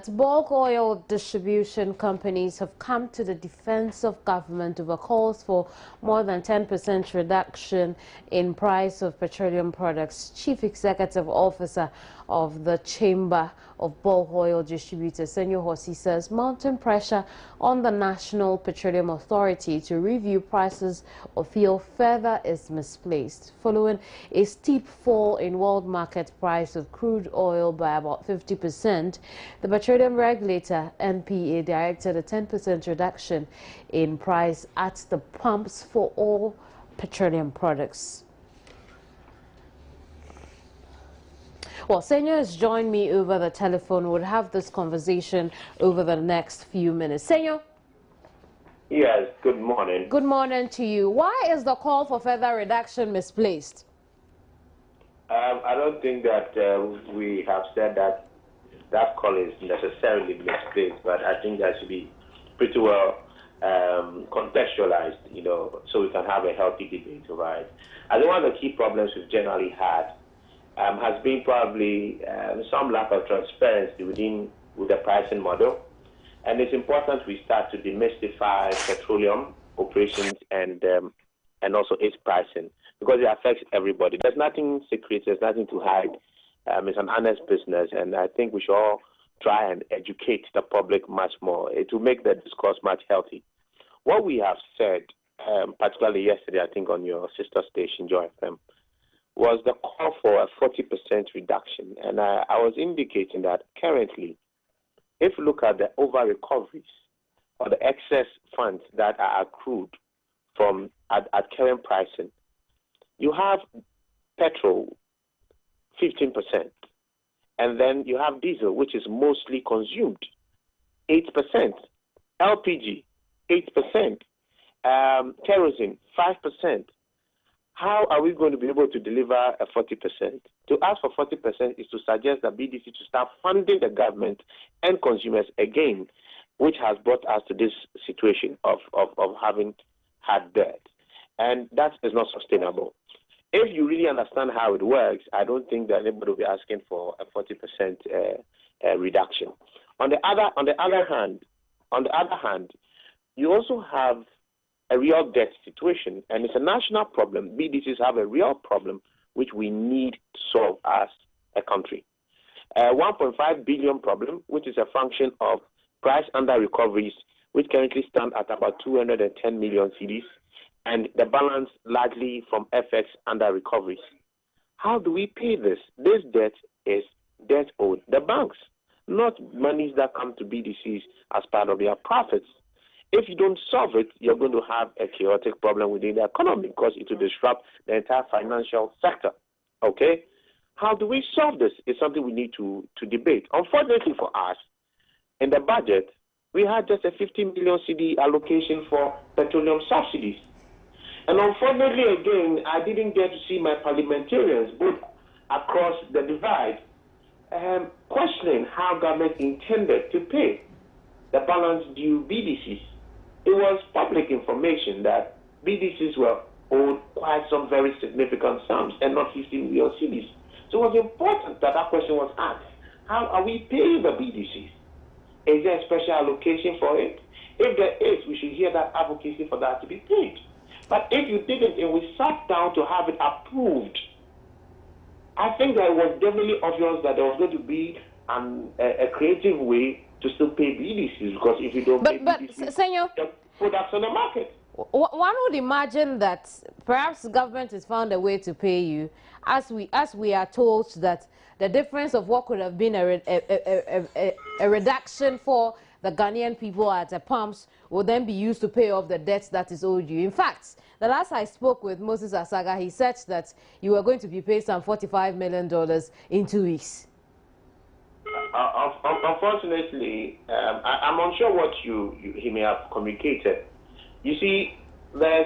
Bulk oil distribution companies have come to the defense of government over calls for more than 10% reduction in price of petroleum products. Chief Executive Officer of the Chamber of Bulk Oil Distributors, Senyo Hosi, says mounting pressure on the National Petroleum Authority to review prices of fuel further is misplaced, following a steep fall in world market price of crude oil by about 50%. The petroleum regulator, NPA, directed a 10% reduction in price at the pumps for all petroleum products. Well, Senyo has joined me over the telephone. We'll have this conversation over the next few minutes. Senyo? Yes, good morning. Good morning to you. Why is the call for further reduction misplaced? I don't think that we have said that that call is necessarily misplaced, but I think that should be pretty well contextualized, so we can have a healthy debate over it. I think one of the key problems we've generally had has been probably some lack of transparency with the pricing model. And it's important we start to demystify petroleum operations and also its pricing, because it affects everybody. There's nothing secret, there's nothing to hide. It's an honest business, and I think we should all try and educate the public much more to make the discourse much healthy. What we have said, particularly yesterday, I think on your sister station, Joy FM, was the call for a 40% reduction. And I was indicating that currently, if you look at the over-recoveries or the excess funds that are accrued from at current pricing, you have petrol, 15%. And then you have diesel, which is mostly consumed, 8%. LPG, 8%. Kerosene, 5%. How are we going to be able to deliver a 40%? To ask for 40% is to suggest that BDC to start funding the government and consumers again, which has brought us to this situation of having had debt. And that is not sustainable. If you really understand how it works, I don't think that anybody will be asking for a 40% reduction. On the other hand, you also have a real debt situation, and it's a national problem. BDCs have a real problem which we need to solve as a country. 1.5 billion problem, which is a function of price under recoveries, which currently stand at about 210 million cedis, and the balance largely from FX under recoveries. How do we pay this? This debt is debt owed the banks, not monies that come to BDCs as part of their profits. If you don't solve it, you're going to have a chaotic problem within the economy because it will disrupt the entire financial sector. Okay? How do we solve this? It's something we need to debate. Unfortunately for us, in the budget, we had just a 15 million CD allocation for petroleum subsidies. And unfortunately, again, I didn't get to see my parliamentarians, both across the divide, questioning how government intended to pay the balance due BDCs. It was public information that BDCs were owed quite some very significant sums and not 15 million cedis. So it was important that that question was asked. How are we paying the BDCs? Is there a special allocation for it? If there is, we should hear that advocacy for that to be paid. But if you didn't and we sat down to have it approved, I think that it was definitely obvious that there was going to be a creative way to still pay BDCs, because if you don't pay BDCs, Senyo, the products on the market. One would imagine that perhaps government has found a way to pay you, as we are told that the difference of what could have been a reduction for the Ghanaian people at the pumps will then be used to pay off the debts that is owed you. In fact, the last I spoke with Moses Asaga, he said that you were going to be paid some $45 million in 2 weeks. Unfortunately, I'm unsure what he may have communicated. You see, the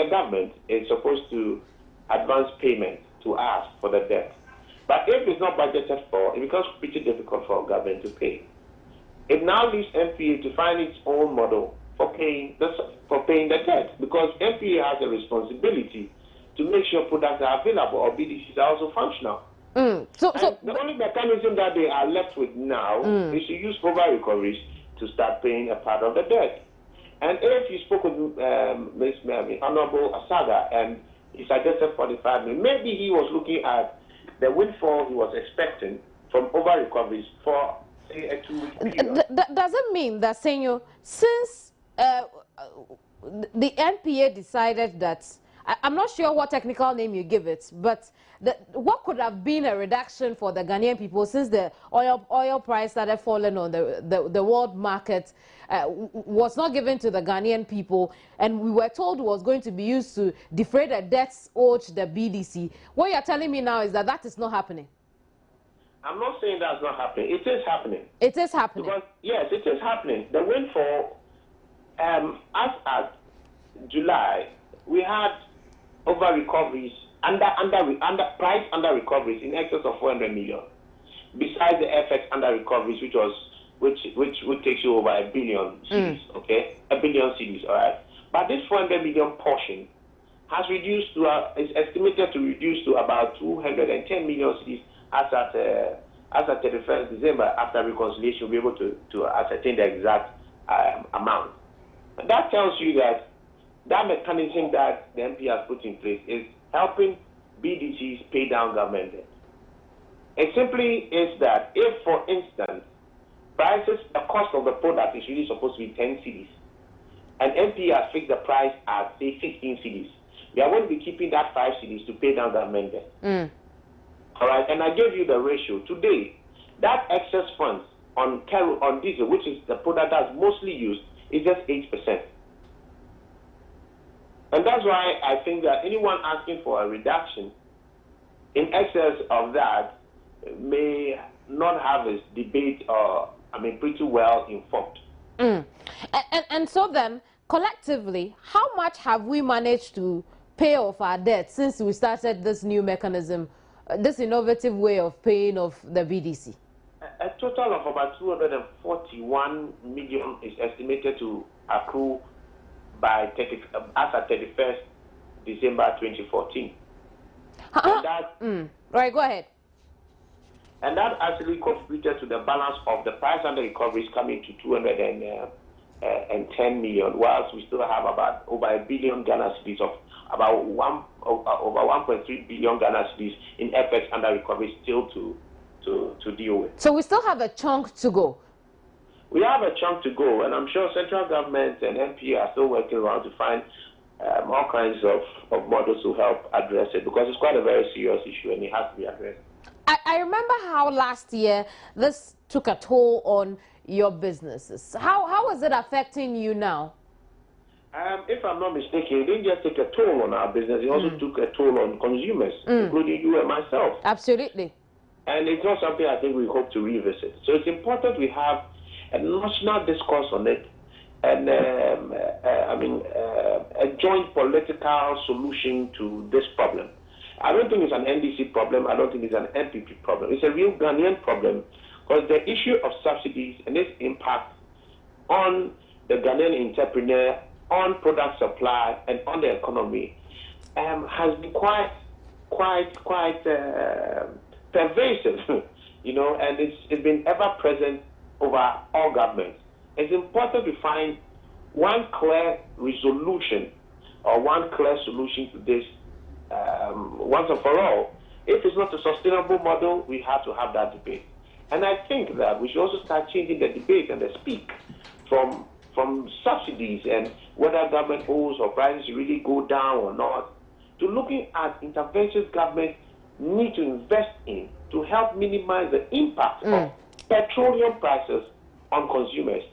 government is supposed to advance payment to us for the debt. But if it's not budgeted for, it becomes pretty difficult for government to pay. It now leaves NPA to find its own model for paying the debt, because NPA has a responsibility to make sure products are available or BDCs are also functional. So the only mechanism that they are left with now is to use over recoveries to start paying a part of the debt. And if you spoke with Honorable Asaga and he suggested 45 million, maybe he was looking at the windfall he was expecting from over recoveries for, say, a 2-week period. Does it mean that, Senor, since the NPA decided that, I'm not sure what technical name you give it, but what could have been a reduction for the Ghanaian people since the oil price started falling on the world market was not given to the Ghanaian people, and we were told it was going to be used to defray the debts owed to the BDC. What you're telling me now is that that is not happening. I'm not saying that's not happening. It is happening. It is happening. Because, yes, it is happening. The windfall, as at July, we had over recoveries, price under recoveries in excess of 400 million. Besides the FX under recoveries, which takes you over a billion cedis, okay? A billion cedis, all right? But this 400 million portion has reduced to, is estimated to reduce to about 210 million cedis as at 31st December. After reconciliation, we'll be able to ascertain the exact amount. And that tells you that that mechanism that the MP has put in place is helping BDCs pay down government debt. It simply is that if, for instance, the cost of the product is really supposed to be 10 cedis, and MP has fixed the price at, say, 15 cedis, we are going to be keeping that 5 cedis to pay down government debt. All right, and I gave you the ratio. Today, that excess funds on diesel, which is the product that's mostly used, is just 8%. And that's why I think that anyone asking for a reduction in excess of that may not have his debate, pretty well informed. And so then, collectively, how much have we managed to pay off our debt since we started this new mechanism, this innovative way of paying off the BDC? A total of about 241 million is estimated to accrue by as at 31st December 2014. Right, go ahead. And that actually contributed to the balance of the price under recoveries coming to 210 million, whilst we still have about over a billion Ghana cedis of about over 1.3 billion Ghana cedis in FX under recovery still to deal with. So we still have a chunk to go. We have a chunk to go, and I'm sure central government and NPA are still working around to find all kinds of models to help address it, because it's quite a very serious issue and it has to be addressed. I remember how last year this took a toll on your businesses. How is it affecting you now? If I'm not mistaken, it didn't just take a toll on our business, it also took a toll on consumers, including you and myself. Absolutely. And it's not something I think we hope to revisit. So it's important we have a national discourse on it, and a joint political solution to this problem. I don't think it's an NDC problem. I don't think it's an NPP problem. It's a real Ghanaian problem, because the issue of subsidies and its impact on the Ghanaian entrepreneur, on product supply, and on the economy has been quite pervasive, and it's been ever present over all governments. It's important to find one clear resolution or one clear solution to this once and for all. If it's not a sustainable model, we have to have that debate. And I think that we should also start changing the debate and the speak from subsidies and whether government owes or prices really go down or not, to looking at interventions government need to invest in to help minimize the impact of petroleum prices on consumers.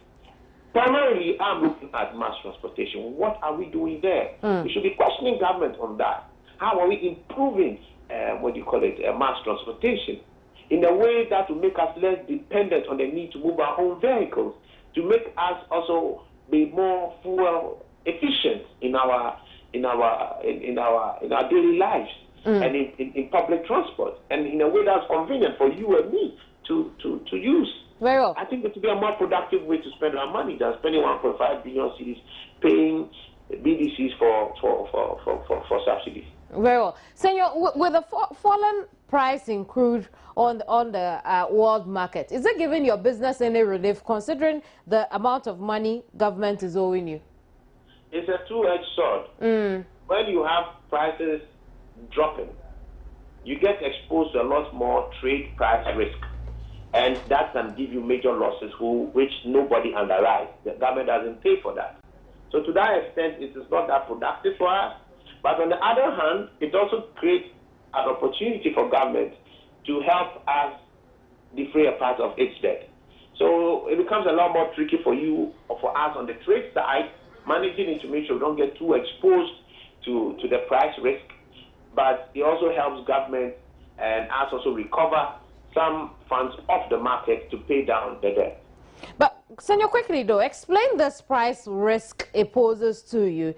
Primarily, I'm looking at mass transportation. What are we doing there? We should be questioning government on that. How are we improving, mass transportation in a way that will make us less dependent on the need to move our own vehicles, to make us also be more fuel efficient in our daily lives and in public transport, and in a way that's convenient for you and me to use. Very well. I think it would be a more productive way to spend our money than spending 1.5 billion cedis paying BDCs for subsidies. Very well. Senor, with the fallen price in crude on the world market, is it giving your business any relief considering the amount of money government is owing you? It's a two-edged sword. When you have prices dropping, you get exposed to a lot more trade price risk, and that can give you major losses which nobody underwrites. The government doesn't pay for that. So to that extent, it is not that productive for us. But on the other hand, it also creates an opportunity for government to help us defray a part of its debt. So it becomes a lot more tricky for you or for us on the trade side, managing it to make sure we don't get too exposed to the price risk. But it also helps government and us also recover some funds off the market to pay down the debt. But, Senor, quickly though, explain this price risk it poses to you.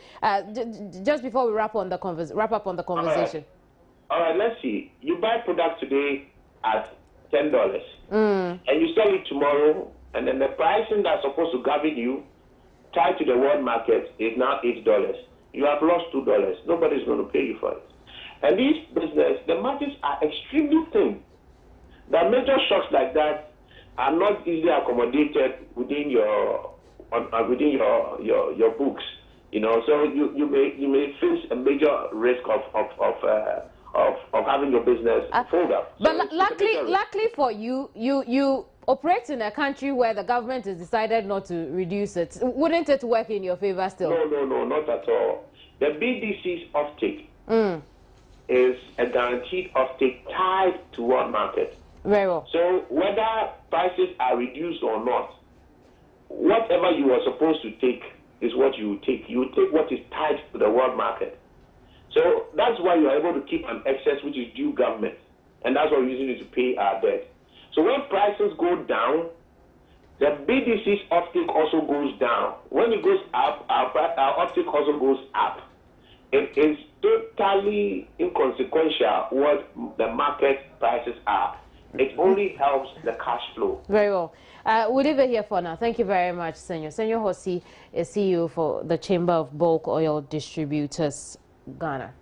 Just before we wrap up on the conversation. All right, let's see. You buy product today at $10, and you sell it tomorrow, and then the pricing that's supposed to govern you, tied to the world market, is now $8. You have lost $2. Nobody's going to pay you for it. And these business, the margins are extremely thin. The major shocks like that are not easily accommodated within your books. You know, so you may face a major risk of having your business fold up. But so luckily for you, you operate in a country where the government has decided not to reduce it. Wouldn't it work in your favor still? No, not at all. The BDCs offtake is a guaranteed offtake tied to world market. Very well. So whether prices are reduced or not, whatever you are supposed to take is what you take. You take what is tied to the world market. So that's why you are able to keep an excess which is due government. And that's why we're using it to pay our debt. So when prices go down, the BDC's offtake also goes down. When it goes up, our offtake also goes up. It is totally inconsequential what the market prices are. It only helps the cash flow. Very well. We'll leave it here for now. Thank you very much, Senor. Senor Hosi is CEO for the Chamber of Bulk Oil Distributors, Ghana.